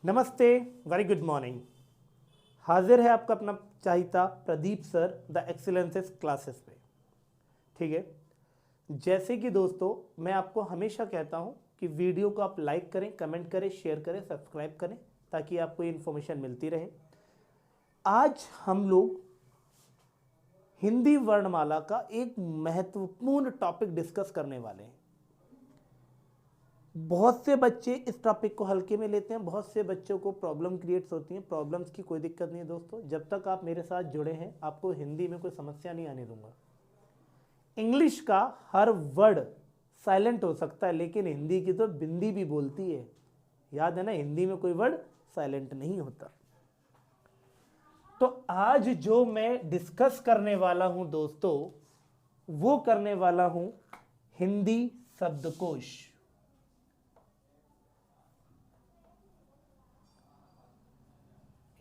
नमस्ते, very good morning. हाजिर है आपका अपना चाहिता प्रदीप सर द एक्सीलेंसेस क्लासेस पे। ठीक है, जैसे कि दोस्तों मैं आपको हमेशा कहता हूं कि वीडियो को आप लाइक करें, कमेंट करें, शेयर करें, सब्सक्राइब करें ताकि आपको ये इन्फॉर्मेशन मिलती रहे। आज हम लोग हिंदी वर्णमाला का एक महत्वपूर्ण टॉपिक डिस्कस करने वाले हैं। बहुत से बच्चे इस टॉपिक को हल्के में लेते हैं, बहुत से बच्चों को प्रॉब्लम क्रिएट्स होती हैं। प्रॉब्लम्स की कोई दिक्कत नहीं है दोस्तों, जब तक आप मेरे साथ जुड़े हैं आपको हिंदी में कोई समस्या नहीं आने दूंगा। इंग्लिश का हर वर्ड साइलेंट हो सकता है, लेकिन हिंदी की तो बिंदी भी बोलती है। याद है ना, हिंदी में कोई वर्ड साइलेंट नहीं होता। तो आज जो मैं डिस्कस करने वाला हूं दोस्तों, वो करने वाला हूं हिंदी शब्दकोश।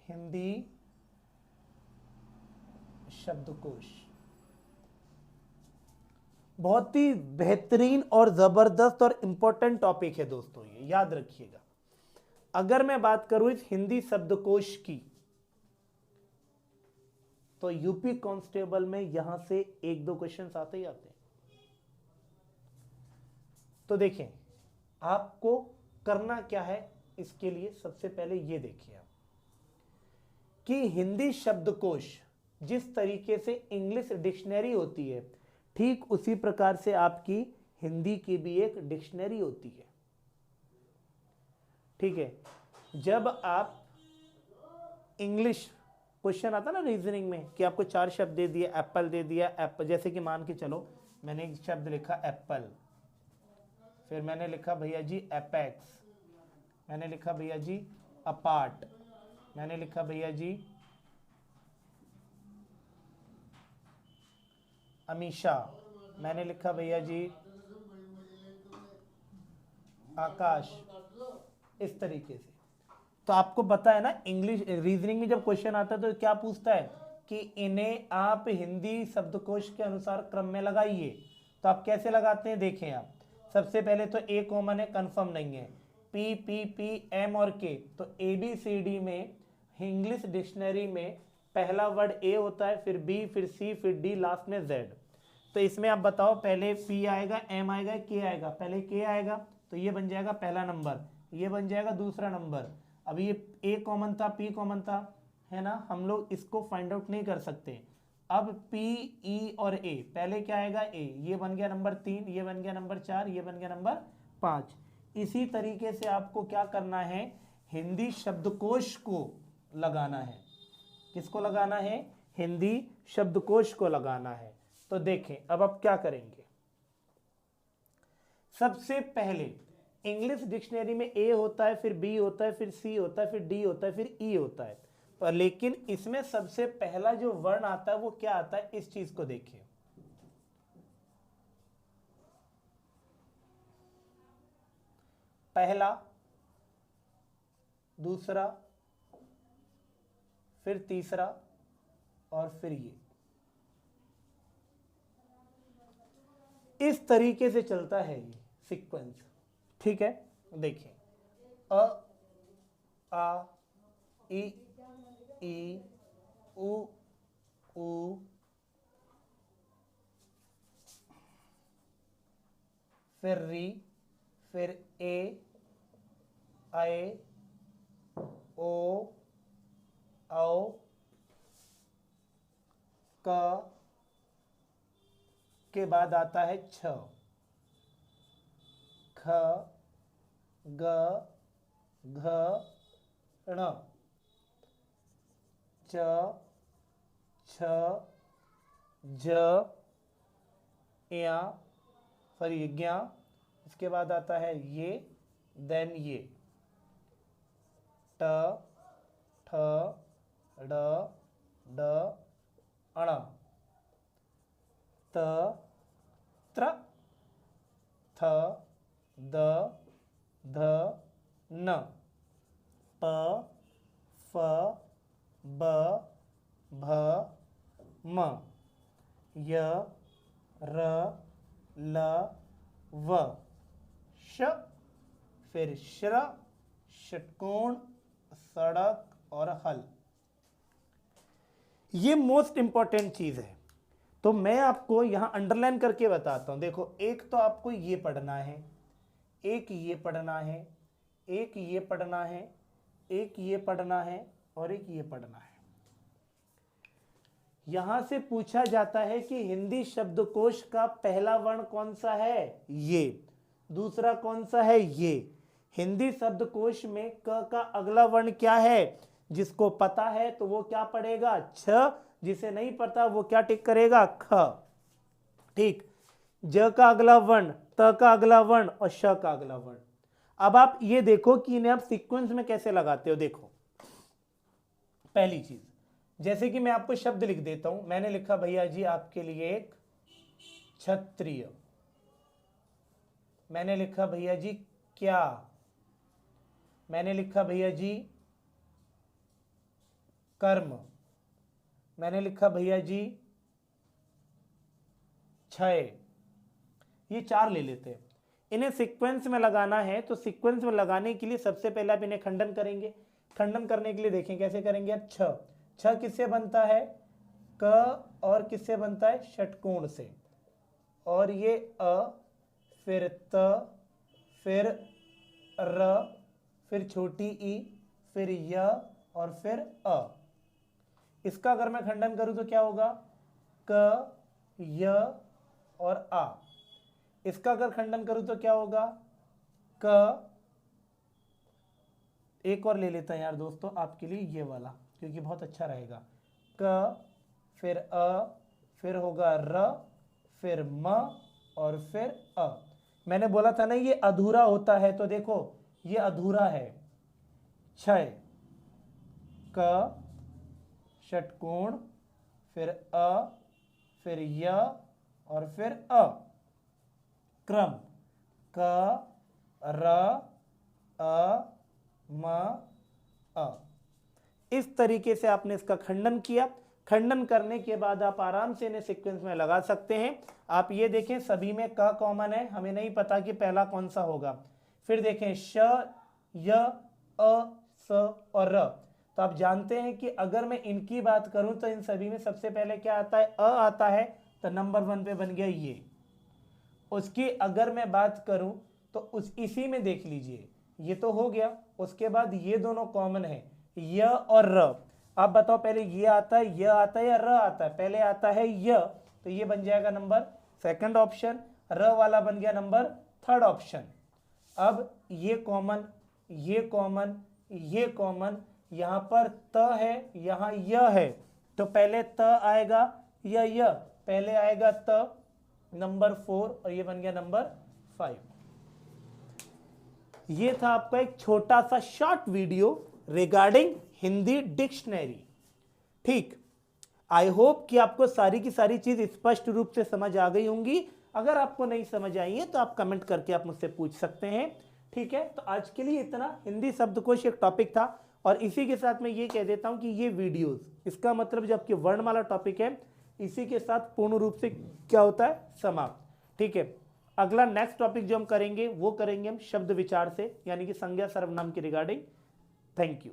हिंदी शब्दकोश बहुत ही बेहतरीन और जबरदस्त और इंपॉर्टेंट टॉपिक है दोस्तों, ये याद रखिएगा। अगर मैं बात करूं इस हिंदी शब्दकोश की, तो यूपी कांस्टेबल में यहां से एक दो क्वेश्चंस आते ही आते हैं। तो देखें आपको करना क्या है इसके लिए। सबसे पहले ये देखिए आप कि हिंदी शब्दकोश जिस तरीके से इंग्लिश डिक्शनरी होती है, ठीक उसी प्रकार से आपकी हिंदी की भी एक डिक्शनरी होती है। ठीक है, जब आप इंग्लिश क्वेश्चन आता ना रीजनिंग में कि आपको 4 शब्द दे दिए, एप्पल दे दिया, एप्पल जैसे कि मान के चलो मैंने एक शब्द लिखा एप्पल, फिर मैंने लिखा भैया जी एपेक्स, मैंने लिखा भैया जी अपार्ट, मैंने लिखा भैया जी अमीषा, मैंने लिखा भैया जी आकाश। इस तरीके से तो आपको पता है ना, इंग्लिश रीजनिंग में जब क्वेश्चन आता है तो क्या पूछता है कि इन्हें आप हिंदी शब्दकोश के अनुसार क्रम में लगाइए। तो आप कैसे लगाते हैं देखें आप। सबसे पहले तो ए कॉमन है, कंफर्म नहीं है। पी पी पी एम और के, तो ए बी सी डी में इंग्लिश डिक्शनरी में पहला वर्ड ए होता है, फिर बी, फिर सी, फिर डी, लास्ट में जेड। तो इसमें आप बताओ पहले पी आएगा, एम आएगा, के आएगा। पहले के आएगा तो ये बन जाएगा पहला नंबर, ये बन जाएगा दूसरा नंबर। अब ये ए कॉमन था, पी कॉमन था, है ना, हम लोग इसको फाइंड आउट नहीं कर सकते। अब पी, ई और ए, पहले क्या आएगा ए, ये बन गया नंबर 3, ये बन गया नंबर 4, ये बन गया नंबर 5। इसी तरीके से आपको क्या करना है, हिंदी शब्दकोश को लगाना है। किसको लगाना है? हिंदी शब्दकोश को लगाना है। तो देखें अब आप क्या करेंगे। सबसे पहले इंग्लिश डिक्शनरी में ए होता है, फिर बी होता है, फिर सी होता है, फिर डी होता है, फिर ई होता है। पर लेकिन इसमें सबसे पहला जो वर्ण आता है वो क्या आता है, इस चीज को देखिए। पहला, दूसरा, फिर तीसरा और फिर ये, इस तरीके से चलता है ये सीक्वेंस। ठीक है, देखिए अ, आ, ई, ई, उ, फिर री, फिर ए, आए, ओ, औ, क, के बाद आता है छ, ख, ग, घ, ण, च, छ, ज, या, फिर ये ज्ञा, इसके बाद आता है ये, देन ये, ट, ठ, ड, ड, अण, त, त्र, थ, द, ध, न, प, फ, ब, भ, म, य, र, ल, व, श, फिर श्र, षटकोण, सड़क और हल। ये मोस्ट इंपॉर्टेंट चीज है, तो मैं आपको यहां अंडरलाइन करके बताता हूं। देखो, एक तो आपको ये पढ़ना है, एक ये पढ़ना है, एक ये पढ़ना है, एक ये पढ़ना है और एक ये पढ़ना है। यहां से पूछा जाता है कि हिंदी शब्दकोश का पहला वर्ण कौन सा है, ये। दूसरा कौन सा है, ये। हिंदी शब्दकोश में क का अगला वर्ण क्या है, जिसको पता है तो वो क्या पढ़ेगा, छ। जिसे नहीं पता वो क्या टिक करेगा, ख। ठीक। ज का अगला वर्ण, त का अगला वर्ण और श का अगला वर्ण। अब आप ये देखो कि इन्हें आप सीक्वेंस में कैसे लगाते हो। देखो, पहली चीज, जैसे कि मैं आपको शब्द लिख देता हूं। मैंने लिखा भैया जी आपके लिए एक क्षत्रिय। मैंने लिखा भैया जी क्या। मैंने लिखा भैया जी कर्म। मैंने लिखा भैया जी क्षय। ये चार ले लेते हैं। इन्हें सीक्वेंस में लगाना है, तो सीक्वेंस में लगाने के लिए सबसे पहले आप इन्हें खंडन करेंगे। खंडन करने के लिए देखें कैसे करेंगे आप। छ, छ किससे बनता है, क, और किससे बनता है, षटकोण से। और ये अ, फिर त, फिर र, फिर छोटी ई, फिर य और फिर अ। इसका अगर मैं खंडन करूं तो क्या होगा, क, य और आ। इसका अगर खंडन करूं तो क्या होगा, क, एक और ले लेता हैं यार दोस्तों आपके लिए ये वाला, क्योंकि बहुत अच्छा रहेगा। क, फिर अ, फिर होगा र, फिर म और फिर अ। मैंने बोला था ना ये अधूरा होता है, तो देखो ये अधूरा है। क्षय, क, षटकोण, फिर अ, फिर य और फिर अ। क्रम, क, र, अ, म, अ। इस तरीके से आपने इसका खंडन किया। खंडन करने के बाद आप आराम से इन्हें सीक्वेंस में लगा सकते हैं। आप ये देखें सभी में क कॉमन है, हमें नहीं पता कि पहला कौन सा होगा। फिर देखें श, य, अ, स और र। तो आप जानते हैं कि अगर मैं इनकी बात करूं तो इन सभी में सबसे पहले क्या आता है, अ आता है, तो नंबर 1 पे बन गया ये। उसकी अगर मैं बात करूं तो उस इसी में देख लीजिए, ये तो हो गया। उसके बाद ये दोनों कॉमन है, य और र। आप बताओ पहले ये आता है, य आता है या र आता है, पहले आता है य, तो ये बन जाएगा नंबर 2 ऑप्शन। र वाला बन गया नंबर 3 ऑप्शन। अब ये कॉमन, ये कॉमन, ये कॉमन, यहां पर त है, यहां य है, तो पहले त आएगा या य, पहले आएगा त, नंबर 4, और ये बन गया नंबर 5। ये था आपका एक छोटा सा short video regarding Hindi dictionary. ठीक, आई होप कि आपको सारी की सारी चीज स्पष्ट रूप से समझ आ गई होंगी। अगर आपको नहीं समझ आई है तो आप कमेंट करके आप मुझसे पूछ सकते हैं। ठीक है, तो आज के लिए इतना। हिंदी शब्दकोश एक टॉपिक था, और इसी के साथ मैं ये कह देता हूं कि ये वीडियोस, इसका मतलब जो आपकी वर्णमाला टॉपिक है, इसी के साथ पूर्ण रूप से क्या होता है, समाप्त। ठीक है, अगला नेक्स्ट टॉपिक जो हम करेंगे वो करेंगे हम शब्द विचार से, यानी कि संज्ञा सर्वनाम के रिगार्डिंग। Thank you.